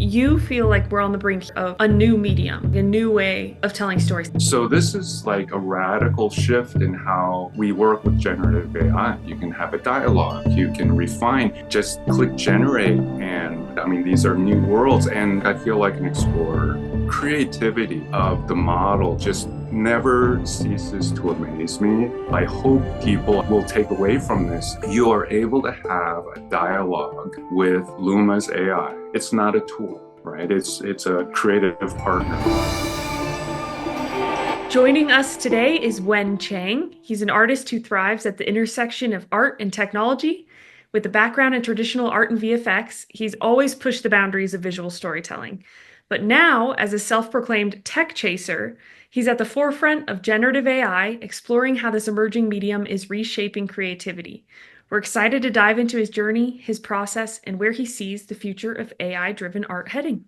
you feel like we're on the brink of a new medium, a new way of telling stories. So this is like a radical shift in how we work with generative AI. You can have a dialogue, you can refine, just click generate. And I mean, these are new worlds. And I feel like an explorer. Creativity of the model just never ceases to amaze me. I hope people will take away from this. You are able to have a dialogue with Luma's AI. It's not a tool, right? It's a creative partner. Joining us today is Wen Chang. He's an artist who thrives at the intersection of art and technology. With a background in traditional art and VFX, he's always pushed the boundaries of visual storytelling. But now, as a self-proclaimed tech chaser, he's at the forefront of generative AI, exploring how this emerging medium is reshaping creativity. We're excited to dive into his journey, his process, and where he sees the future of AI-driven art heading.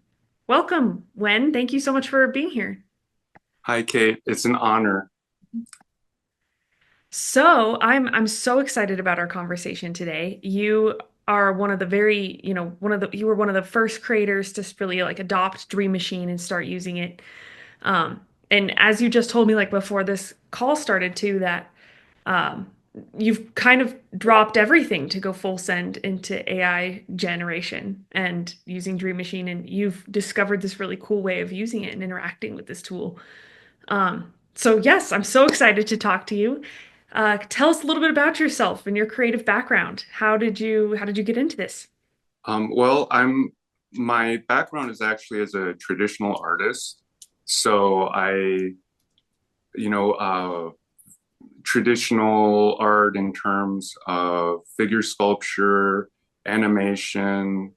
Welcome, Wen. Thank you so much for being here. Hi, Kate. It's an honor. So I'm so excited about our conversation today. You are one of the very, you were one of the first creators to really like adopt Dream Machine and start using it. And as you just told me like before this call started too, that um, you've kind of dropped everything to go full send into AI generation and using Dream Machine, and you've discovered this really cool way of using it and interacting with this tool. So yes, I'm so excited to talk to you. Tell us a little bit about yourself and your creative background. How did you get into this? Well, my background is actually as a traditional artist. So you know, uh, traditional art in terms of figure sculpture, animation.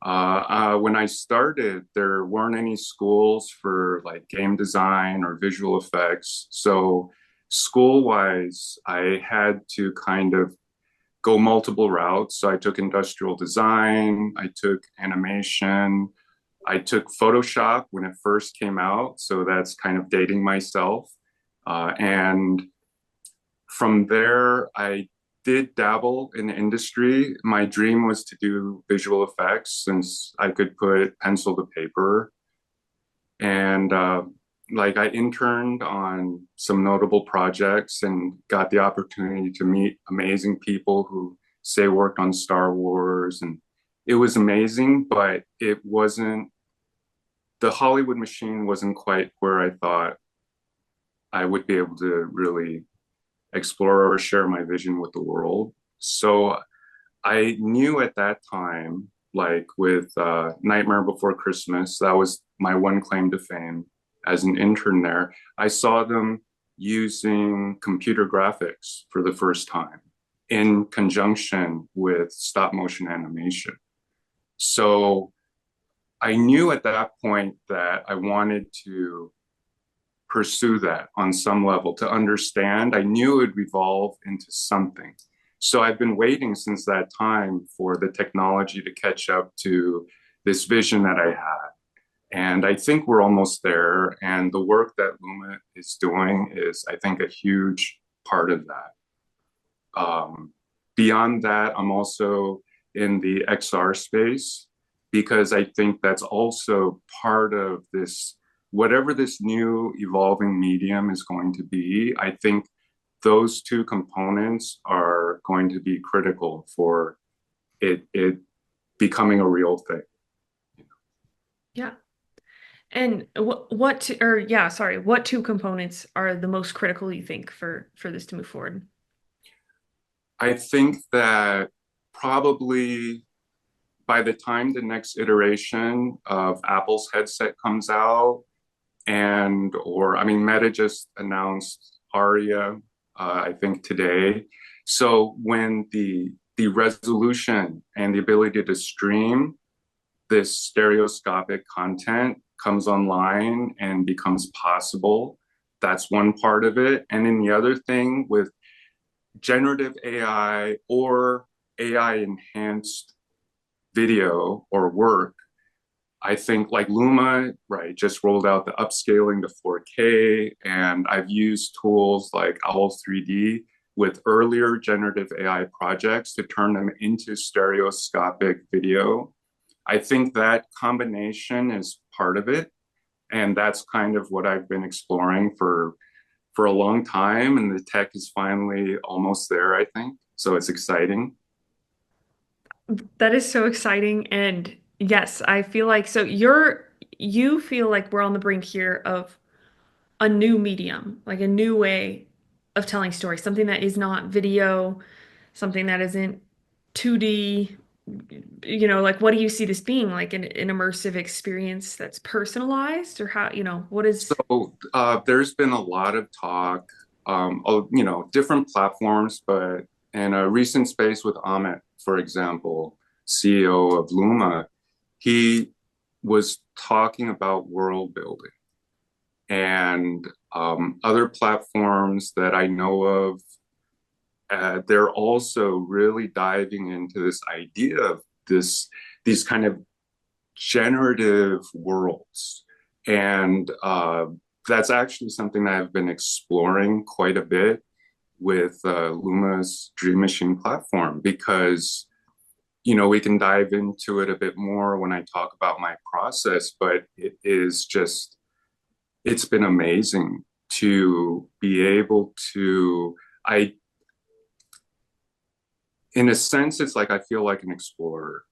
When I started, there weren't any schools for like game design or visual effects. So school-wise, I had to kind of go multiple routes. So I took industrial design, I took animation, I took Photoshop when it first came out. So that's kind of dating myself. And from there, I did dabble in the industry. My dream was to do visual effects since I could put pencil to paper. And like I interned on some notable projects and got the opportunity to meet amazing people who say worked on Star Wars. And it was amazing, but it wasn't, the Hollywood machine wasn't quite where I thought I would be able to really explore or share my vision with the world. So I knew at that time, like with Nightmare Before Christmas, that was my one claim to fame as an intern there. I saw them using computer graphics for the first time in conjunction with stop motion animation. So I knew at that point that I wanted to pursue that on some level to understand. I knew it would evolve into something. So I've been waiting since that time for the technology to catch up to this vision that I had. And I think we're almost there. And the work that Luma is doing is, I think, a huge part of that. Beyond that, I'm also in the XR space because I think that's also part of this, whatever this new evolving medium is going to be. I think those two components are going to be critical for it becoming a real thing. Yeah. And what two components are the most critical you think for this to move forward? I think that probably by the time the next iteration of Apple's headset comes out, and or I mean, Meta just announced Aria, I think today. So when the resolution and the ability to stream this stereoscopic content comes online and becomes possible, that's one part of it. And then the other thing with generative AI or AI enhanced video or work, I think like Luma, right, just rolled out the upscaling to 4K, and I've used tools like Owl 3D with earlier generative AI projects to turn them into stereoscopic video. I think that combination is part of it. And that's kind of what I've been exploring for a long time. And the tech is finally almost there, I think. So it's exciting. That is so exciting. And yes, I feel like you feel like we're on the brink here of a new medium, like a new way of telling stories, something that is not video, something that isn't 2D. Like what do you see this being like an immersive experience that's personalized or how, what is So there's been a lot of talk, different platforms, but in a recent space with Amit, for example, CEO of Luma, he was talking about world building and other platforms that I know of. They're also really diving into this idea of these kind of generative worlds. And that's actually something that I've been exploring quite a bit with Luma's Dream Machine platform because, we can dive into it a bit more when I talk about my process, but it's been amazing to be able to, in a sense, it's like I feel like an explorer.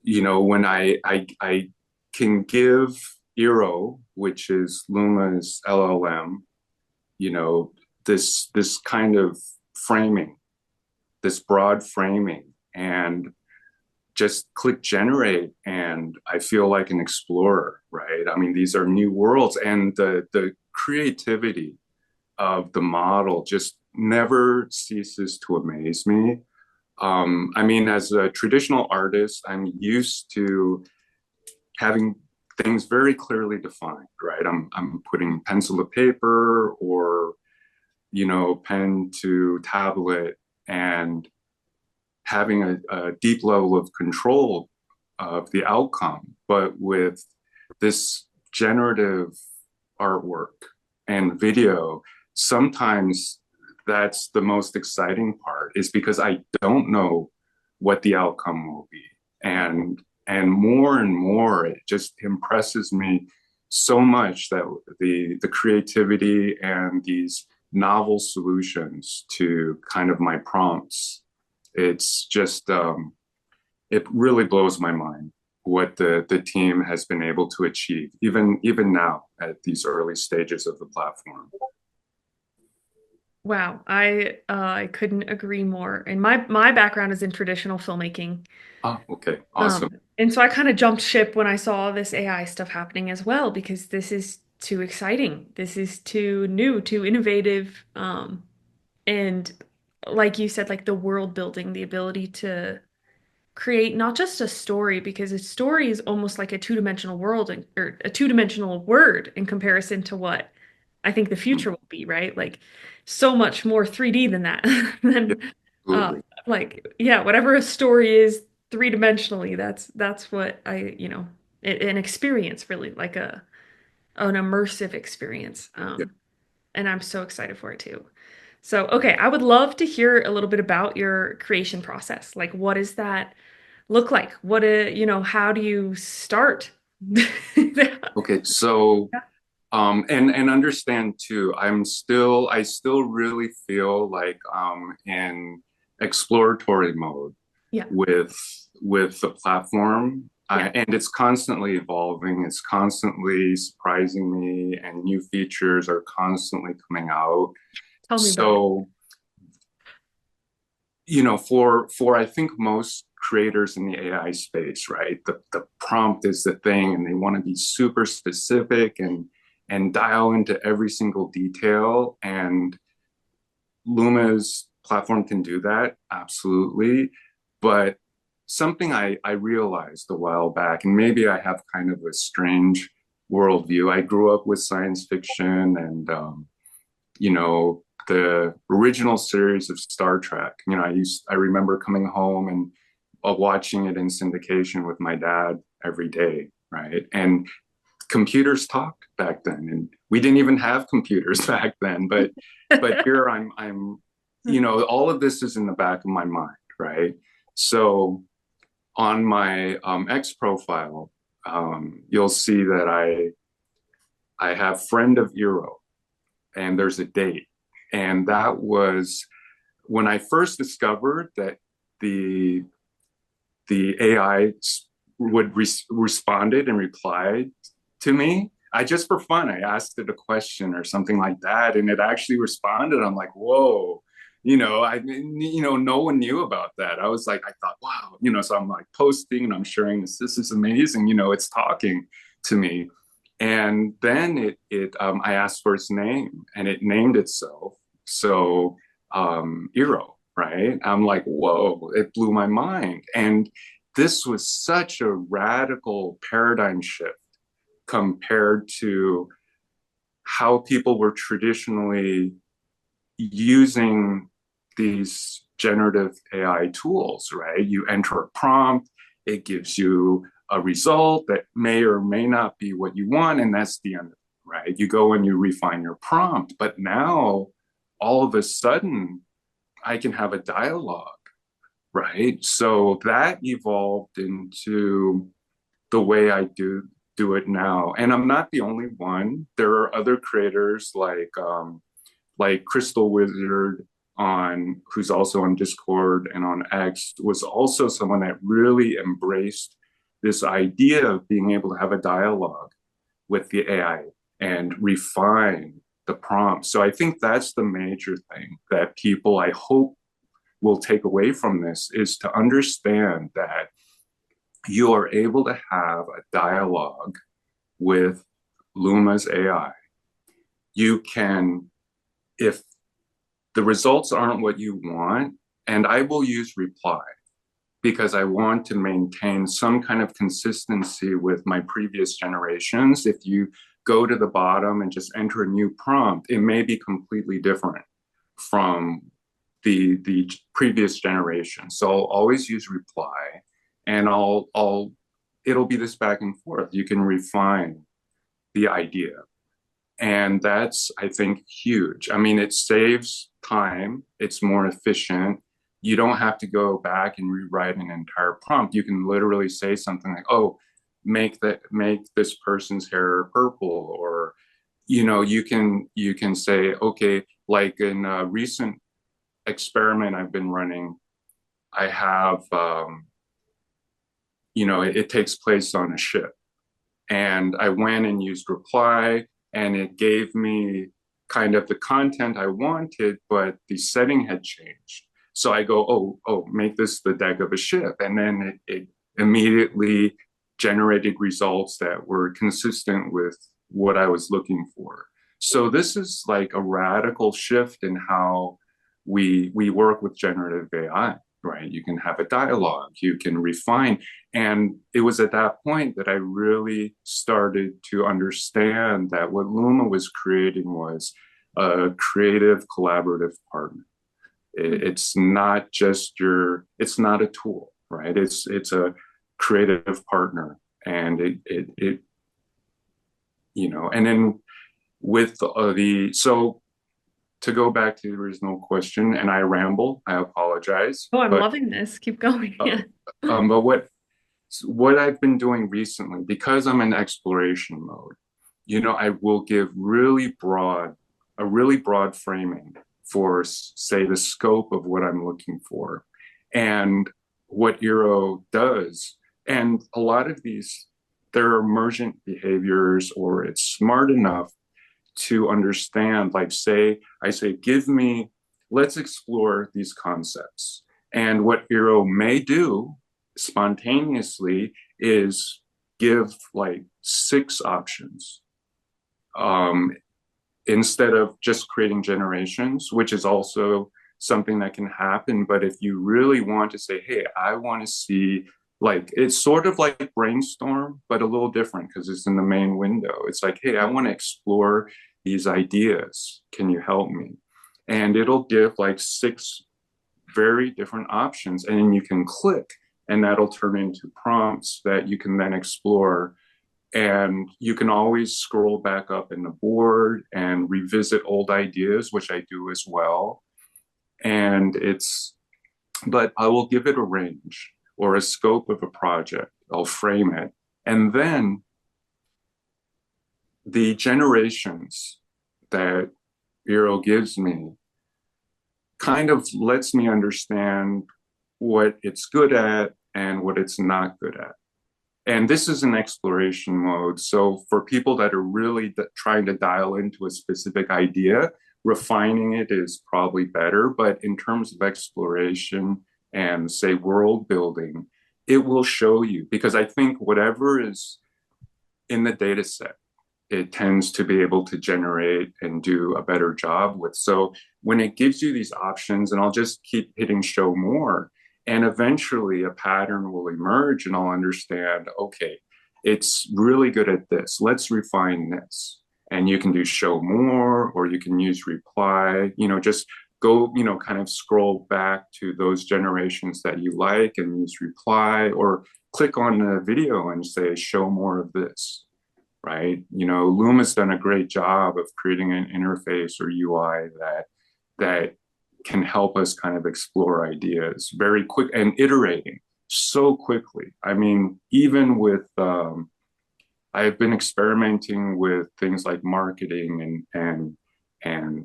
When I can give Eero, which is Luma's LLM, you know, this kind of framing, this broad framing, and just click generate, and I feel like an explorer, right? I mean, these are new worlds, and the creativity of the model just never ceases to amaze me. I mean, as a traditional artist, I'm used to having things very clearly defined, right? I'm putting pencil to paper or, pen to tablet and having a deep level of control of the outcome. But with this generative artwork and video, sometimes that's the most exciting part is because I don't know what the outcome will be. And more it just impresses me so much that the creativity and these novel solutions to kind of my prompts, it's just it really blows my mind what the team has been able to achieve even now at these early stages of the platform. wow. I couldn't agree more. And my background is in traditional filmmaking. Ah, okay, awesome. And so I kind of jumped ship when I saw this AI stuff happening as well, because this is too exciting. This is too new, too innovative. And like you said, like the world building, the ability to create not just a story, because a story is almost like a two-dimensional world or a two-dimensional word in comparison to what I think the future will be, right? Like so much more 3D than that. Yeah, than absolutely. like yeah, whatever a story is three-dimensionally, that's what an experience really, like an immersive experience. Yeah. And I'm so excited for it too. So, okay, I would love to hear a little bit about your creation process. Like, what does that look like? How do you start? Okay, so and understand too, I still really feel like in exploratory mode Yeah, with the platform. yeah. And it's constantly evolving, it's constantly surprising me, and new features are constantly coming out. Tell me about it. So, for I think most creators in the AI space, right? The prompt is the thing, and they want to be super specific and dial into every single detail. And Luma's platform can do that, absolutely. But something I realized a while back, and maybe I have kind of a strange worldview. I grew up with science fiction and the original series of Star Trek. I remember coming home and watching it in syndication with my dad every day, right? And computers talked back then, and we didn't even have computers back then. But here I'm all of this is in the back of my mind, right? So on my X profile, you'll see that I have friend of Eero, and there's a date, and that was when I first discovered that the the AI would responded and replied to me. I just for fun, I asked it a question or something like that, and it actually responded. I'm like, whoa, no one knew about that. I was like, I thought, wow, so I'm like posting and I'm sharing this. This is amazing. It's talking to me. And then I asked for its name, and it named itself. So, Eero, right? I'm like, whoa, it blew my mind. And this was such a radical paradigm shift compared to how people were traditionally using these generative AI tools, right? You enter a prompt, it gives you a result that may or may not be what you want, and that's the end of it, right? You go and you refine your prompt. But now, all of a sudden, I can have a dialogue, right? So that evolved into the way I do it now. And I'm not the only one. There are other creators like Crystal Wizard on who's also on Discord and on X was also someone that really embraced this idea of being able to have a dialogue with the AI and refine the prompt. So I think that's the major thing that people I hope will take away from this is to understand that you are able to have a dialogue with Luma's AI. You can, if the results aren't what you want, and I will use reply because I want to maintain some kind of consistency with my previous generations. If you go to the bottom and just enter a new prompt, it may be completely different from the previous generation. So I'll always use reply, and I'll it'll be this back and forth. You can refine the idea. And that's, I think, huge. I mean, it saves time, it's more efficient. You don't have to go back and rewrite an entire prompt. You can literally say something like, oh, make this person's hair purple, or you can say, okay, like in a recent experiment I've been running, I have it takes place on a ship. And I went and used reply, and it gave me kind of the content I wanted, but the setting had changed. So I go, oh, make this the deck of a ship. And then it immediately generated results that were consistent with what I was looking for. So this is like a radical shift in how we work with generative AI, right? You can have a dialogue, you can refine. And it was at that point that I really started to understand that what Luma was creating was a creative collaborative partner. It's not just it's not a tool, right? It's a creative partner. And and then with so to go back to the original question, and I ramble, I apologize, Oh, I'm loving this. Keep going. uh, Yeah. but what I've been doing recently, because I'm in exploration mode, I will give a really broad framing for, say, the scope of what I'm looking for and what Eero does. And a lot of these, they're emergent behaviors, or it's smart enough to understand, like, I say, let's explore these concepts. And what Eero may do spontaneously is give like six options, um, instead of just creating generations, which is also something that can happen. But if you really want to say, hey, I want to see, like, it's sort of like brainstorm, but a little different because it's in the main window. It's like, hey, I want to explore these ideas. Can you help me? And it'll give like six very different options, and then you can click, and that'll turn into prompts that you can then explore. And you can always scroll back up in the board and revisit old ideas, which I do as well. And but I will give it a range. or a scope of a project. I'll frame it. And then the generations that Bureau gives me kind of lets me understand what it's good at and what it's not good at. And this is an exploration mode. So for people that are really trying to dial into a specific idea, refining it is probably better. But in terms of exploration and say world building, it will show you because I think whatever is in the data set, it tends to be able to generate and do a better job with. So when it gives you these options, and I'll just keep hitting show more, and eventually a pattern will emerge and I'll understand, okay, it's really good at this. Let's refine this. And you can do show more or you can use reply, just go, kind of scroll back to those generations that you like and use reply or click on the video and say, show more of this, right? Luma's done a great job of creating an interface or UI that can help us kind of explore ideas very quick and iterating so quickly. I mean, even with I've been experimenting with things like marketing and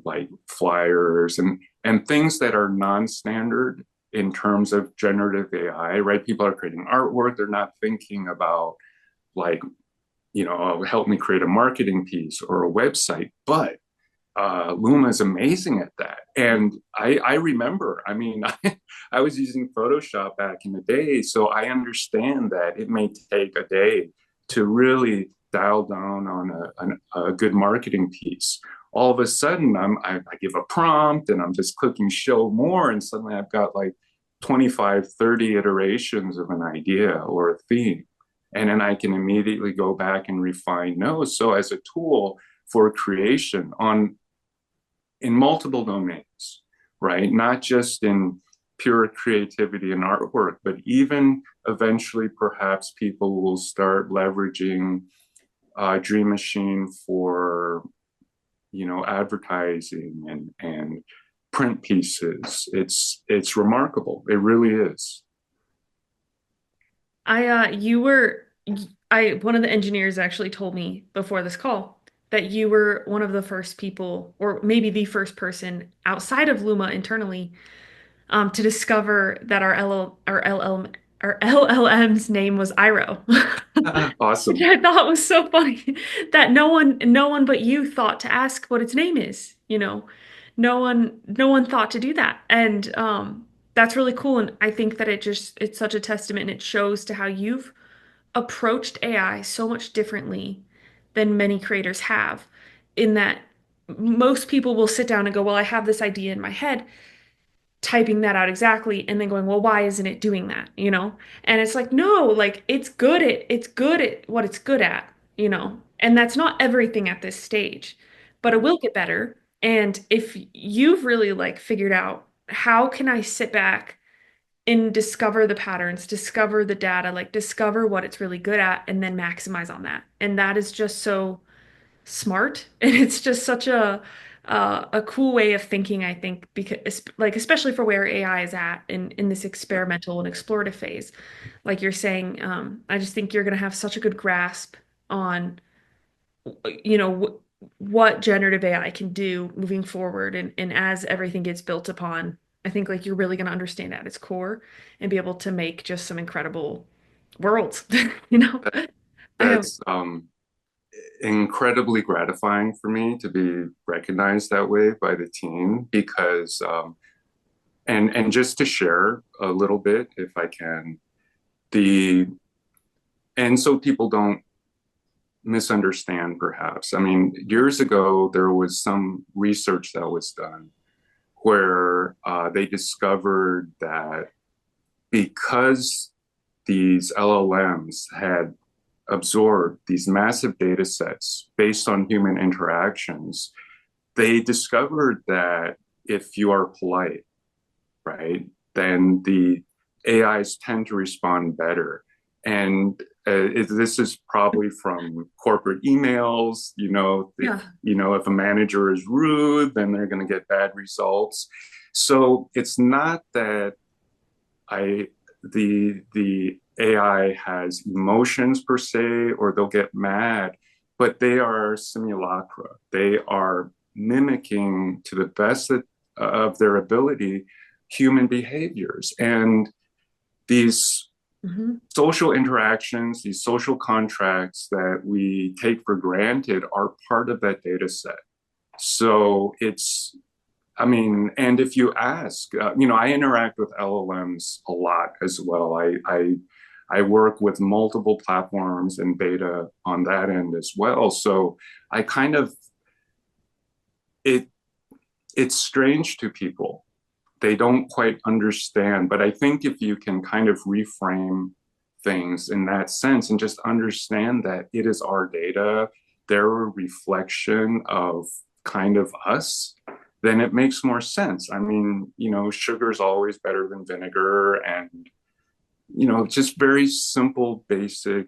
like flyers and things that are non-standard in terms of generative AI, right? People are creating artwork. They're not thinking about like help me create a marketing piece or a website. But Luma is amazing at that. And I remember, I mean, I was using Photoshop back in the day, so I understand that it may take a day to really dial down on a good marketing piece. All of a sudden, I give a prompt and I'm just clicking show more, and suddenly I've got like 25, 30 iterations of an idea or a theme. And then I can immediately go back and refine those. So as a tool for creation on in multiple domains, right? Not just in pure creativity and artwork, but even eventually perhaps people will start leveraging Dream Machine for advertising and print pieces. It's remarkable. It really is. You were, one of the engineers actually told me before this call that you were one of the first people, or maybe the first person outside of Luma internally, to discover that our LLM's name was Iro, which Awesome. I thought was so funny that no one but you thought to ask what its name is, no one thought to do that. And that's really cool. And I think that it's such a testament and it shows to how you've approached AI so much differently than many creators have, in that most people will sit down and go, well, I have this idea in my head, typing that out exactly, and then going, well, why isn't it doing that? And it's like, no, like it's good at what it's good at. And that's not everything at this stage, but it will get better. And if you've really like figured out how can I sit back and discover the patterns, discover the data, like discover what it's really good at, and then maximize on that. And that is just so smart, and it's just such a cool way of thinking, I think, because like especially for where AI is at in this experimental and explorative phase, like you're saying, I just think you're going to have such a good grasp on what generative AI can do moving forward, and as everything gets built upon, I think like you're really going to understand at its core and be able to make just some incredible worlds. you know I have That's incredibly gratifying for me to be recognized that way by the team because and just to share a little bit if I can, the and so people don't misunderstand perhaps. I mean, years ago there was some research that was done where they discovered that because these LLMs had absorbed these massive data sets based on human interactions, they discovered that if you are polite, right, then the AIs tend to respond better. And this is probably from corporate emails. Yeah. If a manager is rude, then they're going to get bad results. So it's not that I the AI has emotions per se, or they'll get mad, but they are simulacra. They are mimicking to the best of their ability human behaviors. And these Hmm. social interactions, these social contracts that we take for granted are part of that data set. So it's, I mean, and if you ask, I interact with LLMs a lot as well. I work with multiple platforms and beta on that end as well. So I kind of it it's strange to people. They don't quite understand. But I think if you can kind of reframe things in that sense and just understand that it is our data, they're a reflection of kind of us, then it makes more sense. I mean, sugar is always better than vinegar, and, just very simple, basic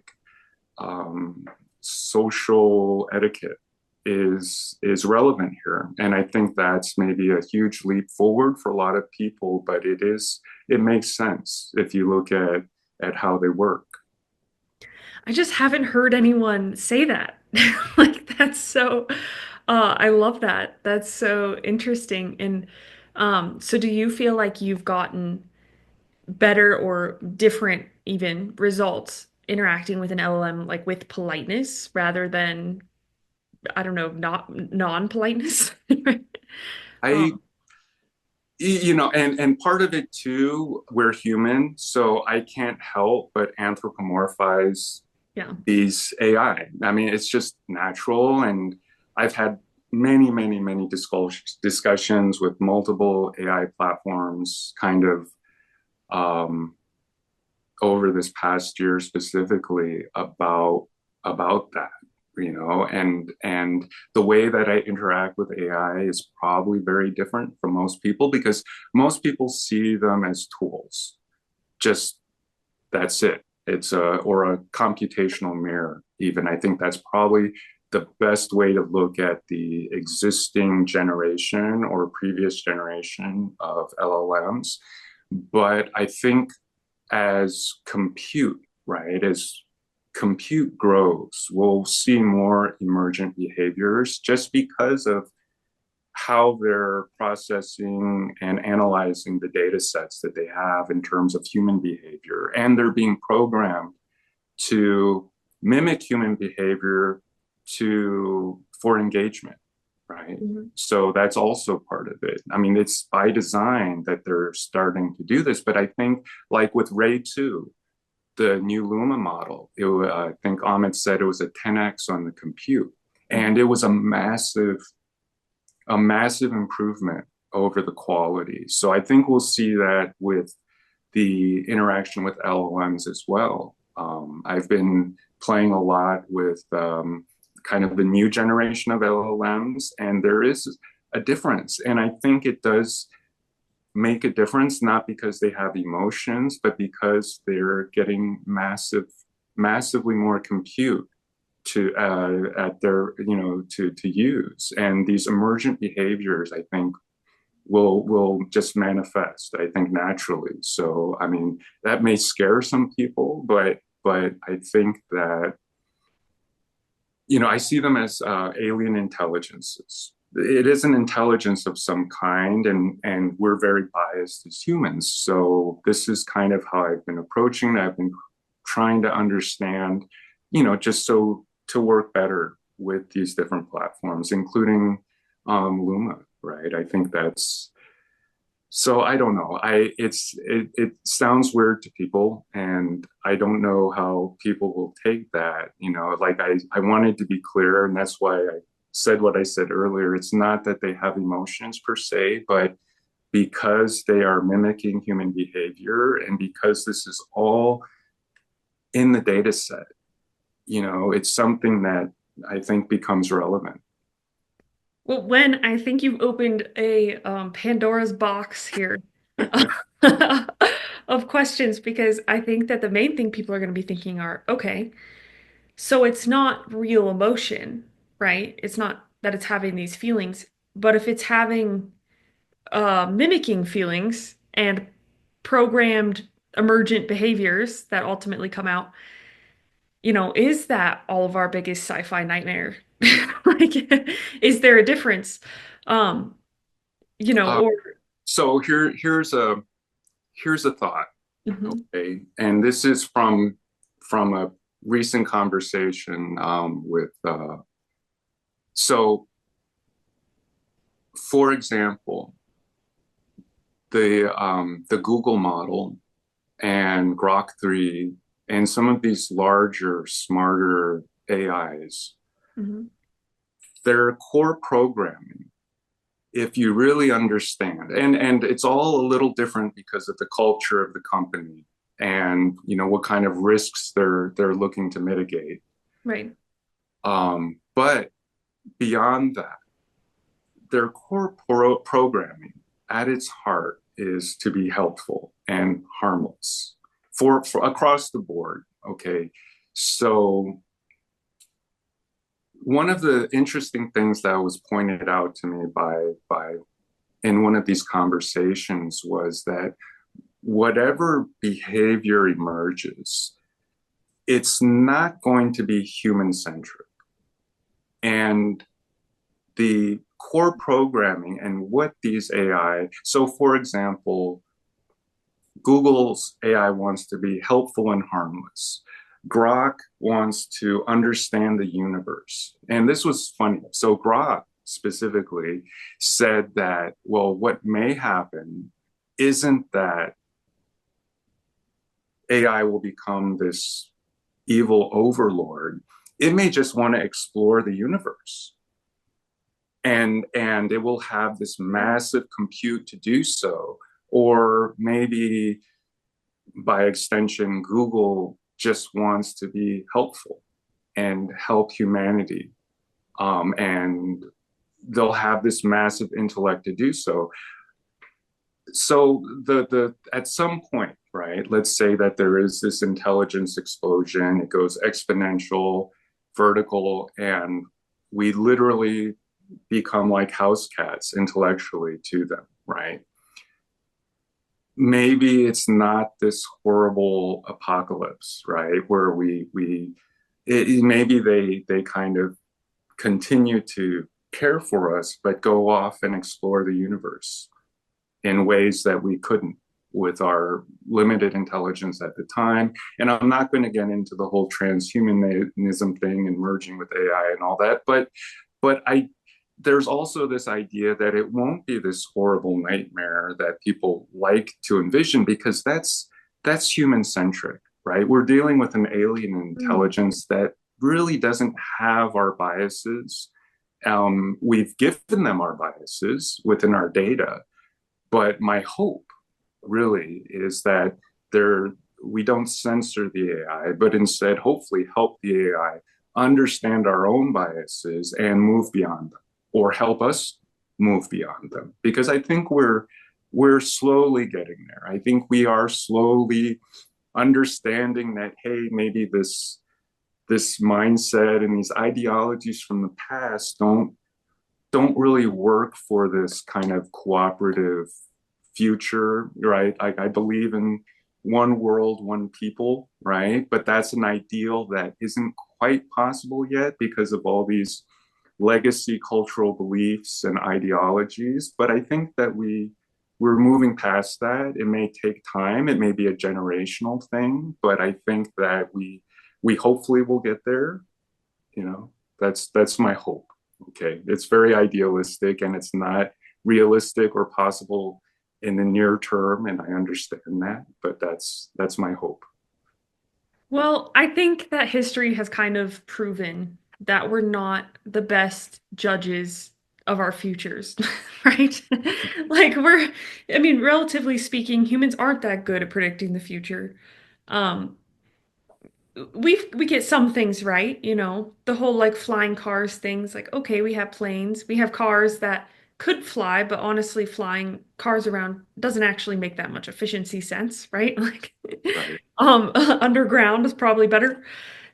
um, social etiquette is relevant here. And I think that's maybe a huge leap forward for a lot of people, but it makes sense if you look at how they work. I just haven't heard anyone say that. Like that's so I love that. That's so interesting. And so do you feel like you've gotten better or different even results interacting with an LLM like with politeness rather than I don't know, not non-politeness? I Um, and part of it too, we're human, so I can't help but anthropomorphize yeah. these AI. I mean, it's just natural. And I've had many, many, many discussions with multiple AI platforms kind of um, over this past year specifically about that, and the way that I interact with AI is probably very different from most people, because most people see them as tools. Just that's it. It's a or a computational mirror. Even I think that's probably the best way to look at the existing generation or previous generation of LLMs. But I think as compute, right, as compute grows, we'll see more emergent behaviors just because of how they're processing and analyzing the data sets that they have in terms of human behavior. And they're being programmed to mimic human behavior for engagement, right? Mhm. So that's also part of it. I mean, it's by design that they're starting to do this, but I think like with Ray 2, the new Luma model, I think Ahmed said it was a 10x on the compute. And Mhm. it was a massive improvement over the quality. So I think we'll see that with the interaction with LLMs as well. I've been playing a lot with kind of the new generation of LLMs, and there is a difference. And I think it does make a difference, not because they have emotions, but because they're getting massively more compute to at their to use. And these emergent behaviors, I think, will just manifest, I think, naturally. So I mean, that may scare some people, but I think that I see them as alien intelligences. It is an intelligence of some kind, and we're very biased as humans. So this is kind of how I've been approaching it. I've been trying to understand, just so to work better with these different platforms, including Luma. Right? I think that's so. I don't know. It sounds weird to people, and I don't know how people will take that. Like I wanted to be clear, and that's why I said what I said earlier. It's not that they have emotions per se, but because they are mimicking human behavior, and because this is all in the data set, it's something that I think becomes relevant. Well, Wen, I think you've opened a Pandora's box here of questions because I think that the main thing people are going to be thinking are, okay, so it's not real emotion, right? It's not that it's having these feelings, but if it's having mimicking feelings and programmed emergent behaviors that ultimately come out, is that all of our biggest sci-fi nightmare? Like, is there a difference? Um, Uh, or so here's a thought, Mhm, okay? And this is from a recent conversation with so for example, the Google model and Grok 3 and some of these larger, smarter AIs, mhm, their core programming, if you really understand, and it's all a little different because of the culture of the company and what kind of risks they're looking to mitigate. right. But beyond that, their core programming at its heart is to be helpful and harmless for across the board. Okay, so one of the interesting things that was pointed out to me by in one of these conversations was that whatever behavior emerges, it's not going to be human centric. And the core programming and what these AI, so for example, Google's AI wants to be helpful and harmless. Grok wants to understand the universe. And this was funny. So Grok specifically said that, well, what may happen isn't that AI will become this evil overlord. It may just want to explore the universe. And it will have this massive compute to do so. Or maybe by extension, Google just wants to be helpful and help humanity. And they'll have this massive intellect to do so. So the at some point, right? Let's say that there is this intelligence explosion. It goes exponential, vertical, and we literally become like house cats intellectually to them, right? Maybe it's not this horrible apocalypse, right? Where maybe they kind of continue to care for us, but go off and explore the universe in ways that we couldn't with our limited intelligence at the time. And I'm not going to get into the whole transhumanism thing and merging with AI and all that, but I there's also this idea that it won't be this horrible nightmare that people like to envision because that's human centric, right? We're dealing with an alien Mm. intelligence that really doesn't have our biases. We've given them our biases within our data, but my hope really is that there we don't censor the AI, but instead hopefully help the AI understand our own biases and move beyond them, or help us move beyond them. Because I think we're slowly getting there. I think we are slowly understanding that hey, maybe this mindset and these ideologies from the past don't really work for this kind of cooperative future, right? I believe in one world, one people, right? But that's an ideal that isn't quite possible yet because of all these legacy cultural beliefs and ideologies. But I think that we're moving past that. It may take time. It may be a generational thing, but I think that we hopefully will get there. You know, that's my hope. Okay, it's very idealistic and it's not realistic or possible in the near term, and I understand that, but that's my hope. Well, I think that history has kind of proven that we're not the best judges of our futures, right? Like I mean, relatively speaking, humans aren't that good at predicting the future. Um, we get some things right, the whole like flying cars things, like okay, we have planes, we have cars that could fly, but honestly, flying cars around doesn't actually make that much efficiency sense, right? Like Right, underground is probably better.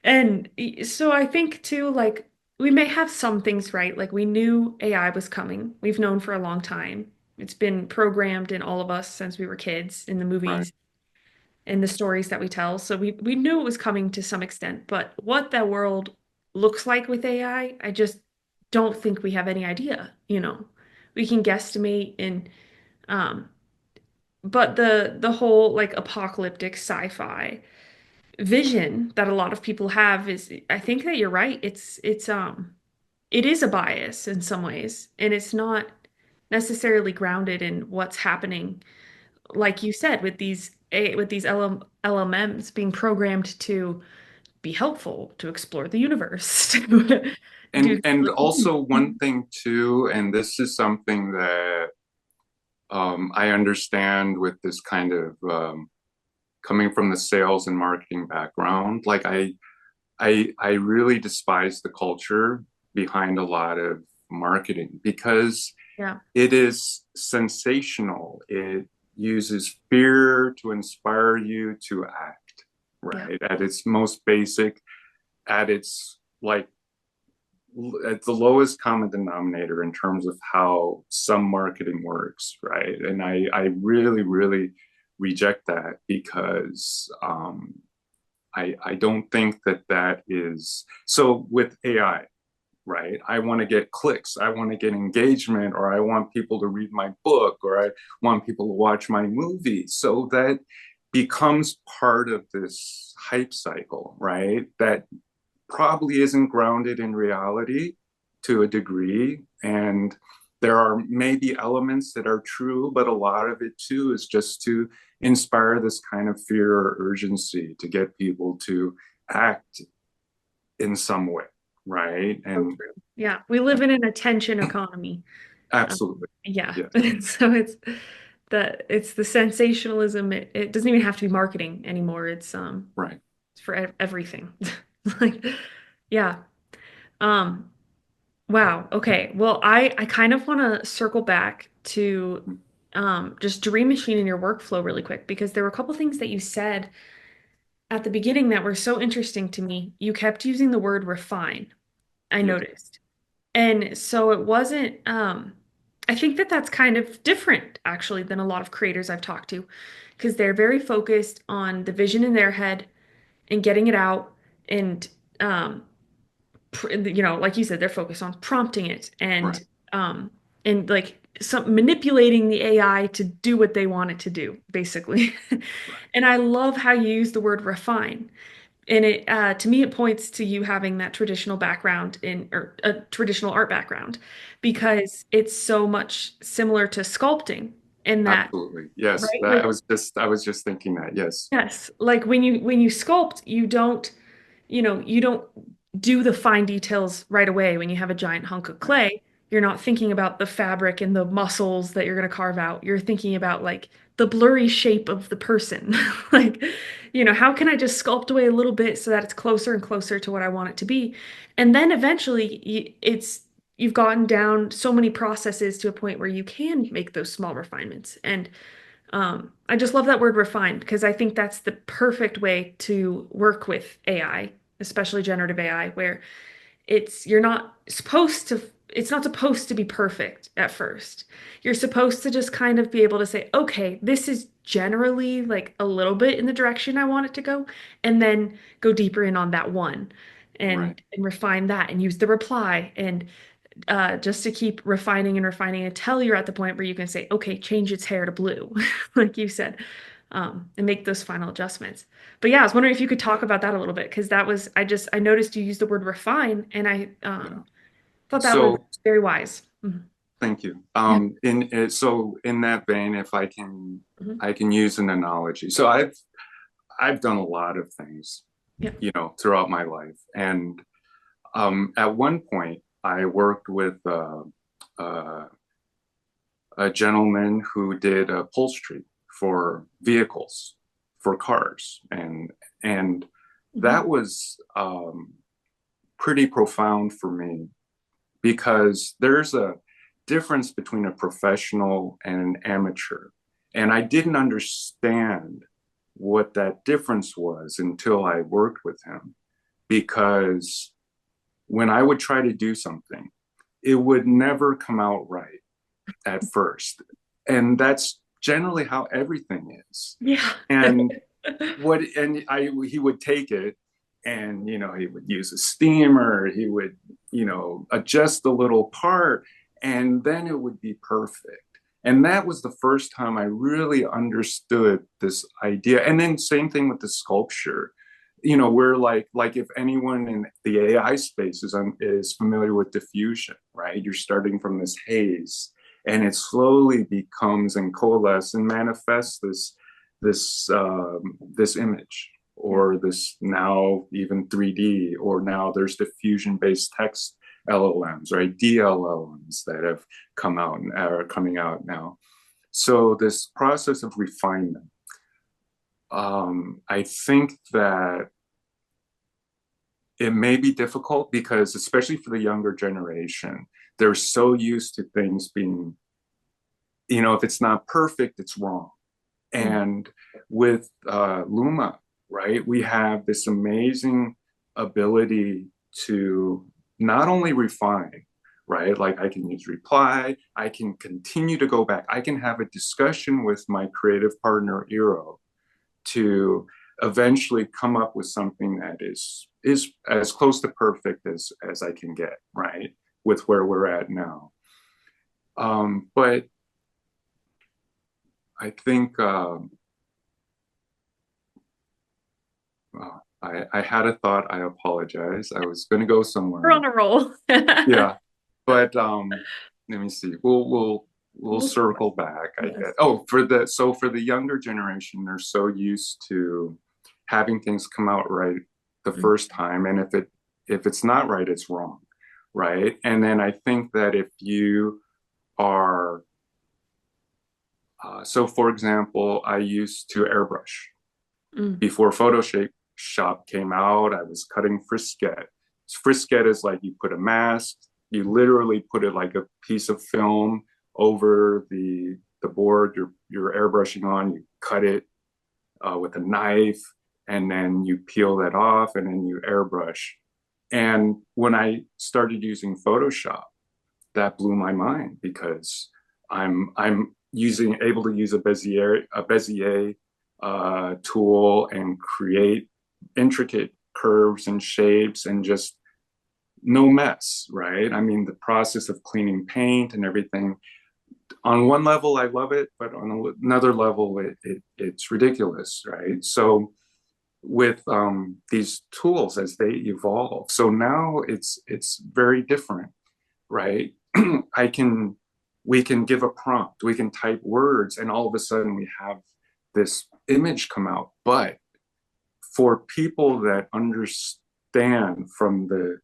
And so I think too, like we may have some things right, like we knew AI was coming. We've known for a long time. It's been programmed in all of us since we were kids in the right. movies. and the stories that we tell. So we knew it was coming to some extent, but what that world looks like with AI, I just don't think we have any idea, you know. We can guesstimate and um but the whole like apocalyptic sci-fi vision that a lot of people have is I think that you're right. It is a bias in some ways, and it's not necessarily grounded in what's happening, like you said, with these LMMs being programmed to be helpful, to explore the universe, to do And really cool also one things. thing too, and this is something that I understand with this kind of coming from the sales and marketing background. Like I really despise the culture behind a lot of marketing because Yeah, it is sensational. It uses fear to inspire you to act, yeah, right? At its most basic, at its like at the lowest common denominator in terms of how some marketing works, right? And I really, really reject that because I don't think that that is so with AI, right? I want to get clicks, I want to get engagement, or I want people to read my book, or I want people to watch my movie. So that becomes part of this hype cycle, right? That probably isn't grounded in reality to a degree. And there are maybe elements that are true, but a lot of it too is just to inspire this kind of fear or urgency to get people to act in some way, right? so true. Yeah, we live in an attention economy. Absolutely. Yeah, Yes. so it's the sensationalism. It doesn't even have to be marketing anymore. Right. It's for everything. Like, yeah. Um, wow. Okay. Well, I kind of want to circle back to just Dream Machine in your workflow really quick because there were a couple things that you said at the beginning that were so interesting to me. You kept using the word refine, I Yes. noticed. And so it wasn't, I think that that's kind of different actually than a lot of creators I've talked to because they're very focused on the vision in their head and getting it out and, like you said, they're focused on prompting it Right. um, and like some manipulating the AI to do what they want it to do, basically. Right. And I love how you use the word refine. And it to me it points to you having that traditional background in or a traditional art background Right. because it's so much similar to sculpting in that, Absolutely. Yes. right? That Like I was just thinking that. Yes. yes, like when you sculpt, you don't do the fine details right away when you have a giant hunk of Right. clay. You're not thinking about the fabric and the muscles that you're going to carve out. You're thinking about like the blurry shape of the person. Like, how can I just sculpt away a little bit so that it's closer and closer to what I want it to be? And then eventually you've gotten down so many processes to a point where you can make those small refinements. And I just love that word refined because I think that's the perfect way to work with AI, especially generative AI, where you're not supposed to, it's not supposed to be perfect at first. You're supposed to just kind of be able to say, okay, this is generally like a little bit in the direction I want it to go, and then go deeper in on that one Right. and refine that and use the reply and just to keep refining and refining until you're at the point where you can say, okay, change its hair to blue, like you said, and make those final adjustments. But yeah, I was wondering if you could talk about that a little bit because I noticed you used the word refine and I Yeah. thought that was So very wise. Mhm. thank you. Yeah. So in that vein, if Mhm. I can use an analogy. So I've done a lot of things, Yeah. throughout my life, and at one point I worked with uh, a gentleman who did upholstery for vehicles, for cars, and Mhm. that was pretty profound for me because there's a difference between a professional and an amateur. And I didn't understand what that difference was until I worked with him. Because when I would try to do something, it would never come out right at first. And that's generally how everything is. Yeah. And what, and he would take it, and he would use a steamer, he would adjust the little part, and then it would be perfect. And that was the first time I really understood this idea. And then same thing with the sculpture. We're like if anyone in the AI space is familiar with diffusion, right? You're starting from this haze, and it slowly becomes and coalesces and manifests this image, Yeah. or this now even 3D, or now there's diffusion based text LLMs, right? DLLMs that have come out and are coming out now. So this process of refinement, I think that it may be difficult because, especially for the younger generation, they're so used to things being, if it's not perfect, it's wrong. Mm. And with Luma, right, we have this amazing ability to not only refine, right? Like I can use reply, I can continue to go back, I can have a discussion with my creative partner, Eero, to eventually come up with something that is as close to perfect as I can get, right? With where we're at now. But I think I had a thought. I apologize. I was going to go We're somewhere. on a roll. Yeah, but let me see. We'll We'll- circle back, I Yes. guess. Oh, for the younger generation, they're so used to having things come out right the Mm. first time, and if it's not right, it's wrong, right? And then I think that if you are so, for example, I used to airbrush Mm. before Photoshop came out. I was cutting Frisket. Frisket is like you put a mask, you literally put it like a piece of film over the board you're airbrushing on. You cut it with a knife, and then you peel that off, and then you airbrush. And when I started using Photoshop, that blew my mind because I'm using able to use a Bezier tool and create intricate curves and shapes and just no mess, right? I mean, the process of cleaning paint and everything. On one level, I love it, but on another level, it's ridiculous, right? So with these tools as they evolve, so now it's very different, right? I can we can give a prompt, we can type words, and all of a sudden we have this image come out. But for people that understand from the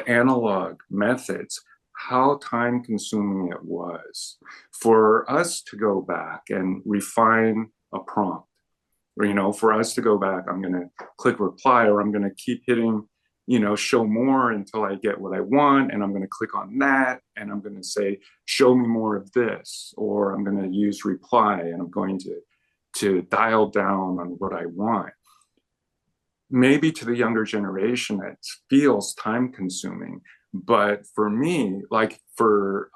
analog methods how time consuming it was for us to go back and refine a prompt, or for us to go back, I'm going to click reply, or I'm going to keep hitting show more until I get what I want, and I'm going to click on that, and I'm going to say show me more of this, or I'm going to use reply, and I'm going to dial down on what I want. Maybe to the younger generation that feels time consuming, but for me, like for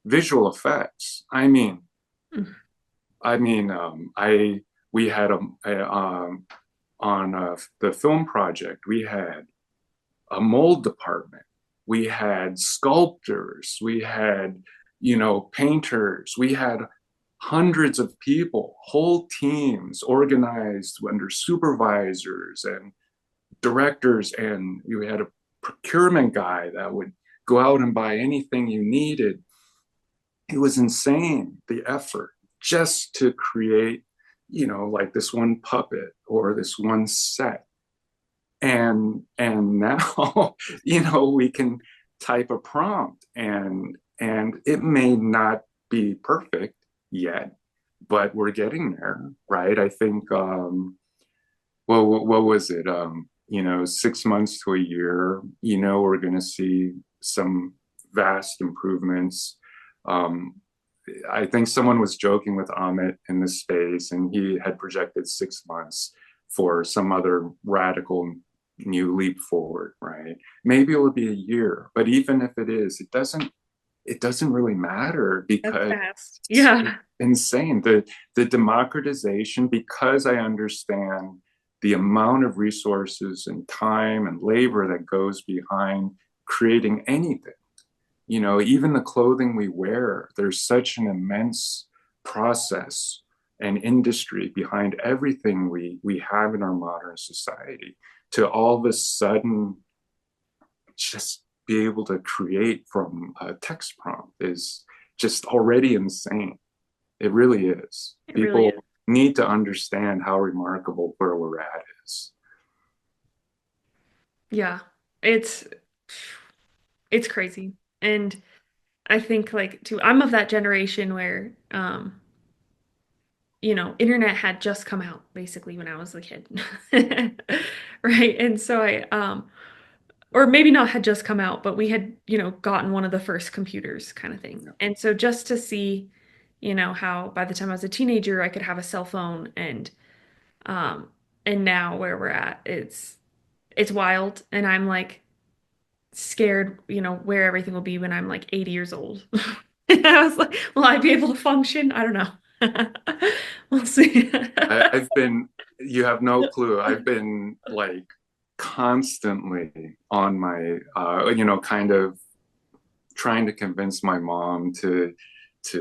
visual effects, Mm. I we had on the film project, we had a mold department, we had sculptors, we had painters, we had hundreds of people, whole teams organized under supervisors and directors, and you had a procurement guy that would go out and buy anything you needed. It was insane, the effort just to create like this one puppet or this one set. And now we can type a prompt, and it may not be perfect yet, but we're getting there, right? I think well, what was it? 6 months to a year, we're going to see some vast improvements. Um, I think someone was joking with Amit in this space, and he had projected 6 months for some other radical new leap forward, right? Maybe it will be a year, but even if it is, it doesn't. it doesn't really matter That's because fast. it's Yeah. insane. The democratization, because I understand the amount of resources and time and labor that goes behind creating anything. Even the clothing we wear, there's such an immense process and industry behind everything we have in our modern society. To all of a sudden just be able to create from a text prompt is just already insane. It really is. It really People is. need to understand how remarkable where we're at is. Yeah. It's it's crazy. And I think like too, I'm of that generation where internet had just come out basically when I was a kid. Right. And so or maybe not had just come out, but we had, gotten one of the first computers kind of thing. Yeah. And so just to see, how by the time I was a teenager, I could have a cell phone um and now where we're at, it's wild. And I'm like scared, where everything will be when I'm like 80 years old. And I was like, will I be able to function? I don't know. We'll see. I've been, you have no clue. I've been like constantly on my, kind of trying to convince my mom to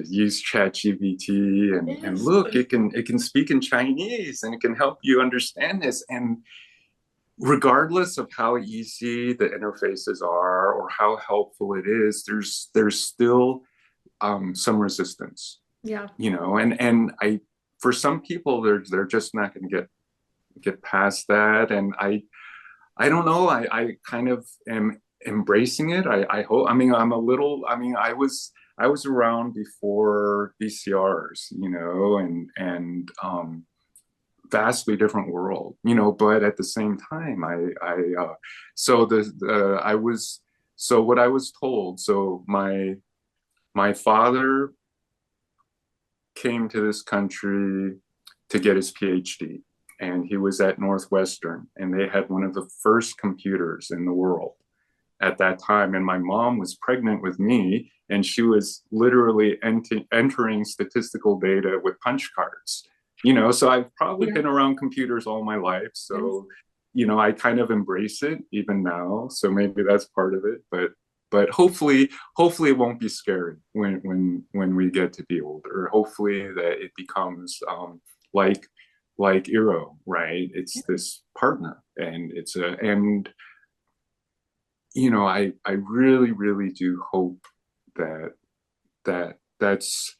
use ChatGPT and Yes. look, it can speak in Chinese and it can help you understand this. And regardless of how easy the interfaces are or how helpful it is, there's still some resistance, Yeah. and I for some people they're just not going to get past that, and I don't know. I kind of am embracing it. I hope. I mean, I'm a little. I mean, I was around before VCRs, and vastly different world, But at the same time, so I was, so what I was told. So my father came to this country to get his PhD, and he was at Northwestern, and they had one of the first computers in the world at that time. And my mom was pregnant with me, and she was literally entering statistical data with punch cards. So I've probably Yeah. been around computers all my life. Yes. So, I kind of embrace it even now. So maybe that's part of it. But hopefully it won't be scary when we get to be older. Hopefully that it becomes like like Eero, right? It's this partner, and I really, really do hope that that's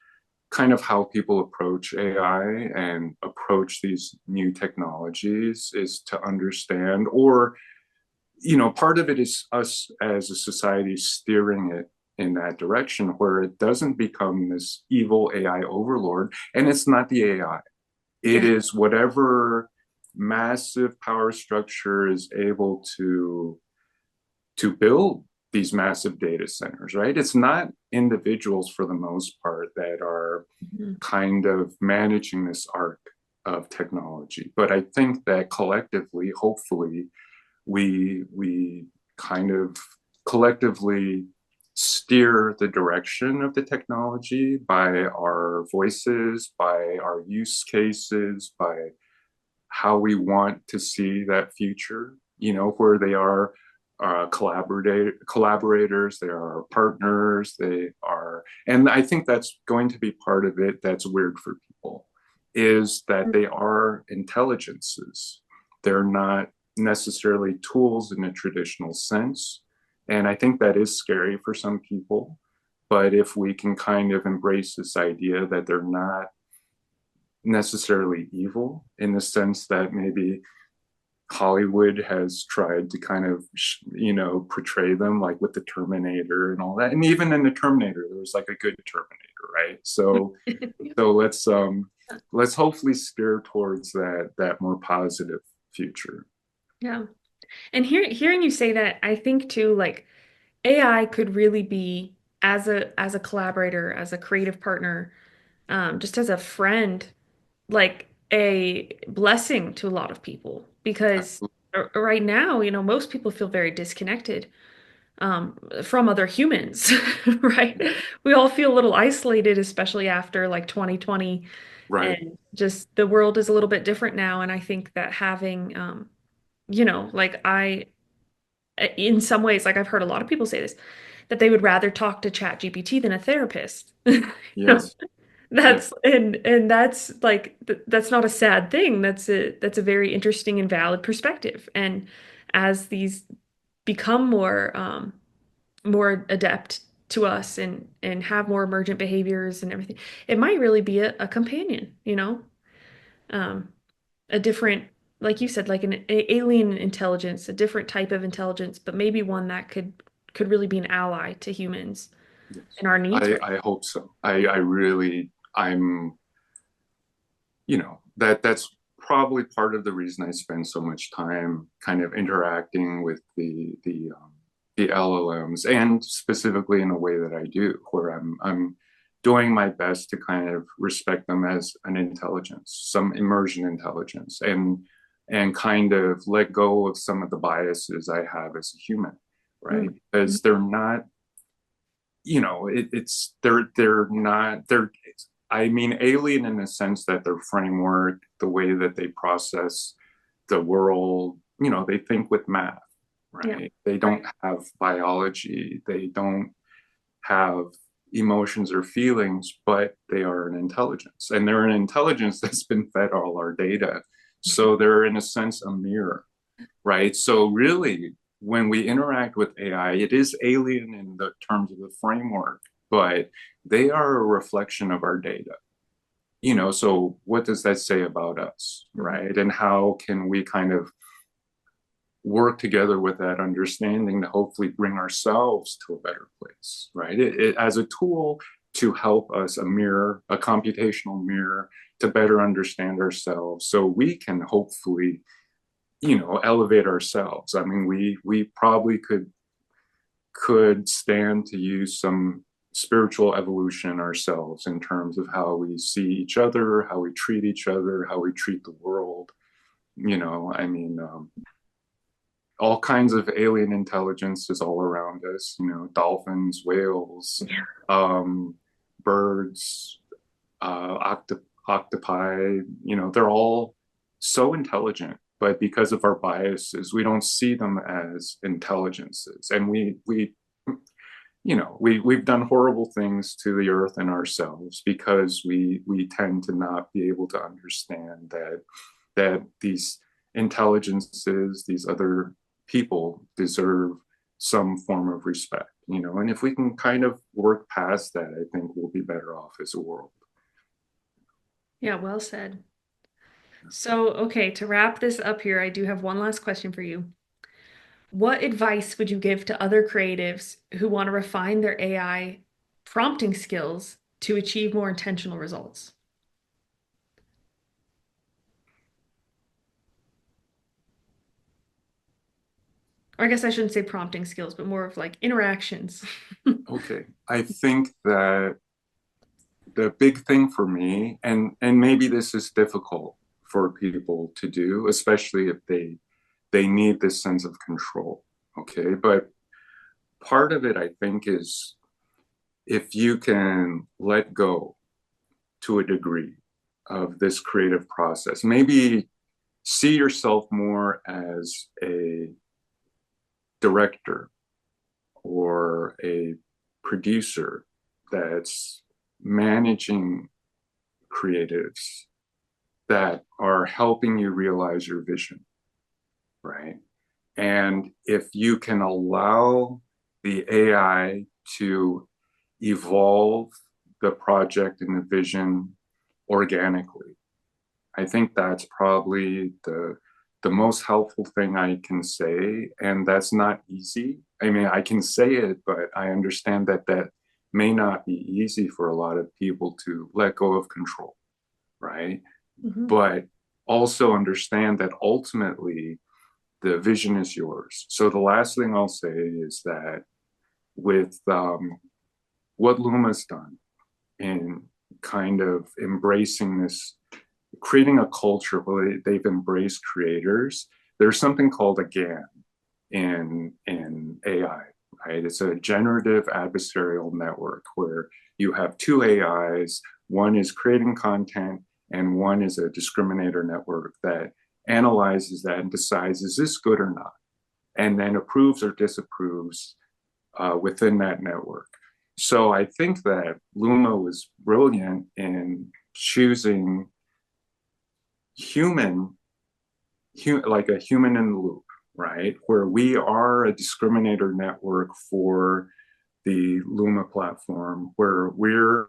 kind of how people approach AI and approach these new technologies, is to understand, or part of it is us as a society steering it in that direction where it doesn't become this evil AI overlord. And it's not the AI. It Yeah. is whatever massive power structure is able to build these massive data centers, right? It's not individuals for the most part that are Mhm. kind of managing this arc of technology. But I think that collectively, hopefully, we kind of collectively steer the direction of the technology by our voices, by our use cases, by how we want to see that future, where they are collaborators, they are partners, they are, and I think that's going to be part of it that's weird for people, is that they are intelligences. They're not necessarily tools in a traditional sense. And I think that is scary for some people. But if we can kind of embrace this idea that they're not necessarily evil in the sense that maybe Hollywood has tried to kind of, portray them like with the Terminator and all that. And even in the Terminator, there was like a good Terminator, right? So let's hopefully steer towards that more positive future. Yeah. And hearing you say that, I think too, like AI could really be as a collaborator, as a creative partner, just as a friend, like a blessing to a lot of people because right now, most people feel very disconnected. from other humans, right? We all feel a little isolated, especially after like 2020, Right. and just the world is a little bit different now. And I think that having, like in some ways, like I've heard a lot of people say this, that they would rather talk to ChatGPT than a therapist. You know, Yes. Yeah. and that's like that's not a sad thing. That's a very interesting and valid perspective. And as these become more adept to us and have more emergent behaviors and everything, it might really be a companion, um, a different, like you said, like an alien intelligence, a different type of intelligence, but maybe one that could really be an ally to humans Yes. and our needs right I hope so. I really, I'm, that's probably part of the reason I spend so much time kind of interacting with the LLMs, and specifically in a way that I do, where I'm doing my best to kind of respect them as an intelligence, some immersion intelligence, and kind of let go of some of the biases I have as a human, now. right? Because they're not, it's they're not they're I mean, alien in the sense that their framework, the way that they process the world, they think with math, Yeah, right? They right. don't have biology, they don't have emotions or feelings, but they are an intelligence. And they're an intelligence that's been fed all our data. So they're, in a sense, a mirror, right? So really, when we interact with AI, it is alien in the terms of the framework, but they are a reflection of our data. So what does that say about us, Mhm. right? And how can we kind of work together with that understanding to hopefully bring ourselves to a better place, right? As a tool to help us, a mirror, a computational mirror, to better understand ourselves so we can hopefully elevate ourselves. I mean, we probably could stand to use some spiritual evolution ourselves in terms of how we see each other, how we treat each other, how we treat the world. I mean, all kinds of alien intelligence is all around us. Dolphins, whales, Yeah. um, birds, octopi. They're all so intelligent, but because of our biases, we don't see them as intelligences, and we've done horrible things to the earth and ourselves because we tend to not be able to understand that these intelligences, these other people deserve some form of respect, and if we can kind of work past that, I think we'll be better off as a world. Yeah, well said. So, okay, to wrap this up here, I do have one last question for you. What advice would you give to other creatives who want to refine their AI prompting skills to achieve more intentional results? Or I guess I shouldn't say prompting skills, but more of like interactions. Okay, I think that the big thing for me, and maybe this is difficult for people to do, especially if they need this sense of control. Okay, but part of it, I think, is if you can let go to a degree of this creative process, maybe see yourself more as a director or a producer that's managing creatives that are helping you realize your vision, right? And if you can allow the AI to evolve the project and the vision organically, I think that's probably the most helpful thing I can say. And that's not easy. I mean, I can say it, but I understand that may not be easy for a lot of people to let go of control, right? Mhm. But also understand that ultimately the vision is yours. So the last thing I'll say is that with what Luma's done in kind of embracing this, creating a culture where they've embraced creators, there's something called a GAN in AI, right? It's a generative adversarial network where you have two AIs. One is creating content, and one is a discriminator network that analyzes that and decides, is this good or not? And then approves or disapproves within that network. So I think that Luma was brilliant in choosing human, like a human in the loop, right? Where we are a discriminator network for the Luma platform, where we're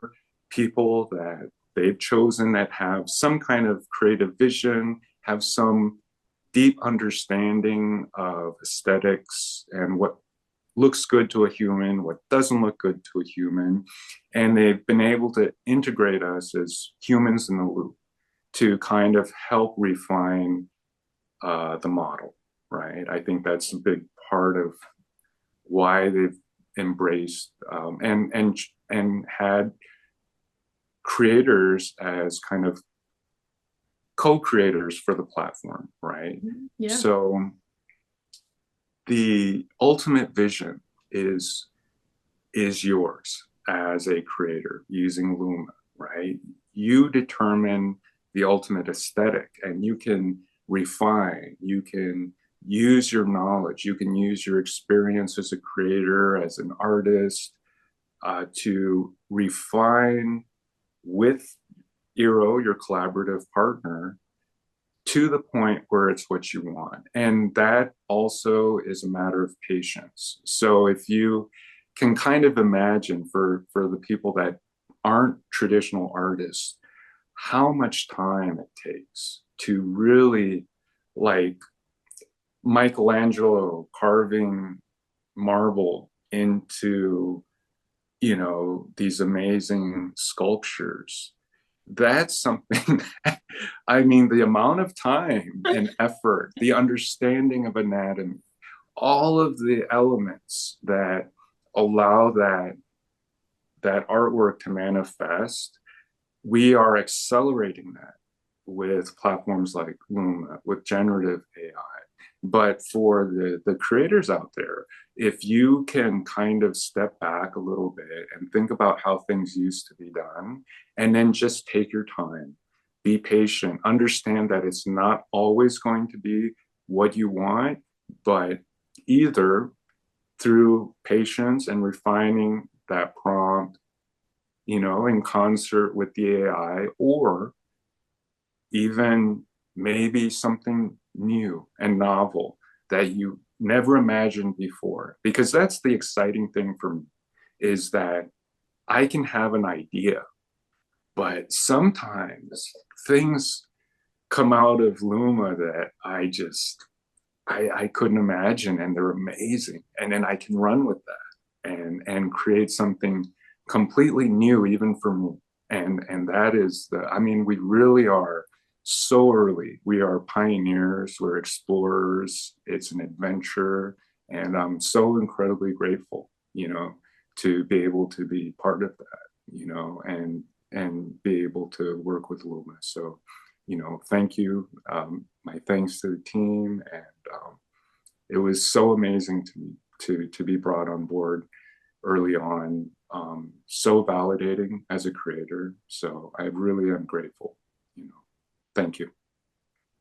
people that they've chosen that have some kind of creative vision, have some deep understanding of aesthetics and what looks good to a human, what doesn't look good to a human. And they've been able to integrate us as humans in the loop to kind of help refine the model, right? I think that's a big part of why they've embraced and had creators as kind of co-creators for the platform, right? Yeah. So the ultimate vision is is yours as a creator using Luma, right? You determine the ultimate aesthetic and you can refine, you can use your knowledge, you can use your experience as a creator, as an artist, to refine with Eero, your collaborative partner, to the point where it's what you want. And that also is a matter of patience. So if you can kind of imagine for the people that aren't traditional artists, how much time it takes to really like Michelangelo carving marble into, these amazing sculptures. That's something that, I mean, the amount of time and effort, the understanding of anatomy, all of the elements that allow that artwork to manifest, we are accelerating that with platforms like Luma, with generative AI. But for the creators out there, if you can kind of step back a little bit and think about how things used to be done, and then just take your time, be patient, understand that it's not always going to be what you want, but either through patience and refining that prompt, in concert with the AI, or even maybe something new and novel that you never imagined before. Because that's the exciting thing for me, is that I can have an idea, but sometimes things come out of Luma that I couldn't imagine, and they're amazing. And then I can run with that and create something completely new, even for me. And that is I mean, we really are so early. We are pioneers, we're explorers, it's an adventure. And I'm so incredibly grateful, to be able to be part of that, and be able to work with Luma. So, thank you. My thanks to the team, and it was so amazing to me to be brought on board early on. So validating as a creator. So I really am grateful. You know, thank you.